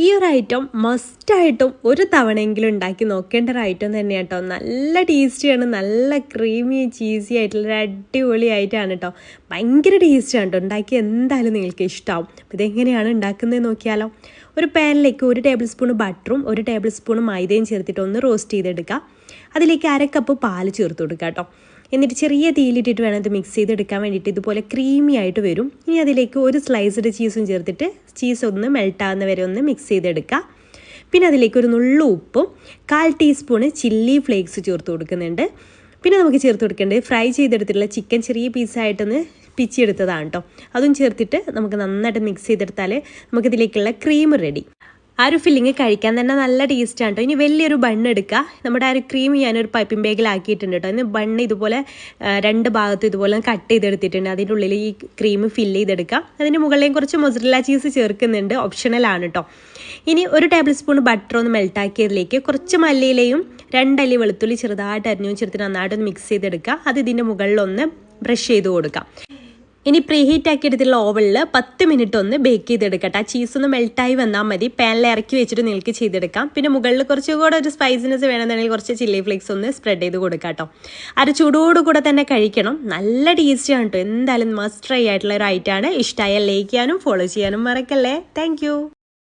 ഈ ഒരു ഐറ്റം മസ്റ്റായിട്ടും ഒരു തവണയെങ്കിലും ഉണ്ടാക്കി നോക്കേണ്ട ഒരു ഐറ്റം തന്നെയാണ് കേട്ടോ. നല്ല ടേസ്റ്റിയാണ്, നല്ല ക്രീമി ചീസി ആയിട്ടുള്ള ഒരു അടിപൊളി ആയിട്ടാണ് കേട്ടോ. ഭയങ്കര ടേസ്റ്റിയാണ് കേട്ടോ. ഉണ്ടാക്കി എന്തായാലും നിങ്ങൾക്ക് ഇഷ്ടമാവും. അപ്പോൾ ഇതെങ്ങനെയാണ് ഉണ്ടാക്കുന്നത് നോക്കിയാലോ. ഒരു പാനിലേക്ക് 1 ടേബിൾ സ്പൂൺ ബട്ടറും 1 ടേബിൾ സ്പൂൺ മൈദയും ചേർത്തിട്ട് ഒന്ന് റോസ്റ്റ് ചെയ്തെടുക്കുക. അതിലേക്ക് 1/2 കപ്പ് പാല് ചേർത്ത് കൊടുക്കുക കേട്ടോ. എന്നിട്ട് ചെറിയ തീയിലിട്ടിട്ട് വേണം ഇത് മിക്സ് ചെയ്തെടുക്കാൻ വേണ്ടിയിട്ട്. ഇതുപോലെ ക്രീമി ആയിട്ട് വരും. ഇനി അതിലേക്ക് ഒരു സ്ലൈസ്ഡ് ചീസും ചേർത്തിട്ട് ചീസ് ഒന്ന് മെൽട്ടാകുന്ന വരെ ഒന്ന് മിക്സ് ചെയ്തെടുക്കുക. പിന്നെ അതിലേക്ക് ഒരു നുള്ളു ഉപ്പും 1/4 ടീസ്പൂണ് ചില്ലി ഫ്ലേക്സ് ചേർത്ത് കൊടുക്കുന്നുണ്ട്. പിന്നെ നമുക്ക് ചേർത്ത് കൊടുക്കേണ്ടത് ഫ്രൈ ചെയ്തെടുത്തിട്ടുള്ള ചിക്കൻ ചെറിയ പീസായിട്ടൊന്ന് പിച്ചെടുത്തതാണ് കേട്ടോ. അതും ചേർത്തിട്ട് നമുക്ക് നന്നായിട്ട് മിക്സ് ചെയ്തെടുത്താൽ നമുക്കിതിലേക്കുള്ള ക്രീം റെഡി. ആ ഒരു ഫില്ലിങ് കഴിക്കാൻ തന്നെ നല്ല ടേസ്റ്റാണ് കേട്ടോ. ഇനി വലിയൊരു ബണ്ണ് എടുക്കുക. നമ്മുടെ ആ ഒരു ക്രീം ഞാനൊരു പൈപ്പിംഗ് ബാഗിലാക്കിയിട്ടുണ്ട് കേട്ടോ. ഇനി ബണ്ണ് ഇതുപോലെ 2 ഭാഗത്തും ഇതുപോലെ കട്ട് ചെയ്തെടുത്തിട്ടുണ്ട്. അതിൻ്റെ ഉള്ളിൽ ഈ ക്രീം ഫില്ല് ചെയ്തെടുക്കുക. അതിൻ്റെ മുകളിലേക്ക് കുറച്ച് മൊസറല്ല ചീസ് ചേർക്കുന്നുണ്ട്, ഓപ്ഷണലാണ് കേട്ടോ. ഇനി 1 ടേബിൾ സ്പൂൺ ബട്ടർ ഒന്ന് മെൽട്ടാക്കിയതിലേക്ക് കുറച്ച് മല്ലിയിലയും 2 അല്ലി വെളുത്തുള്ളി ചെറുതായിട്ട് അരിഞ്ഞു ചേർത്തിട്ട് നന്നായിട്ടൊന്ന് മിക്സ് ചെയ്തെടുക്കുക. അത് ഇതിൻ്റെ മുകളിലൊന്ന് ബ്രഷ് ചെയ്ത് കൊടുക്കാം. ഇനി പ്രീഹീറ്റ് ആക്കി എടുത്തിട്ടുള്ള ഓവനിൽ 10 മിനിറ്റ് ഒന്ന് ബേക്ക് ചെയ്തെടുക്കട്ടെ. ആ ചീസ് ഒന്ന് മെൽട്ടായി വന്നാൽ മതി. പാനിൽ ഇറക്കി വെച്ചിട്ട് നിങ്ങൾക്ക് ചെയ്തെടുക്കാം. പിന്നെ മുകളിൽ കുറച്ചുകൂടെ ഒരു സ്പൈസിനെസ് വേണമെന്നുണ്ടെങ്കിൽ കുറച്ച് ചില്ലി ഫ്ലേക്സ് ഒന്ന് സ്പ്രെഡ് ചെയ്ത് കൊടുക്കാം കേട്ടോ. അത് ചൂടോടുകൂടെ തന്നെ കഴിക്കണം. നല്ല ടേസ്റ്റിയാണ് കേട്ടോ. എന്തായാലും മസ്റ്റ് ട്രൈ ആയിട്ടുള്ള ഒരു ഐറ്റമാണ്. ഇഷ്ടമായ ലൈക്ക് ചെയ്യാനും ഫോളോ ചെയ്യാനും മറക്കല്ലേ. താങ്ക്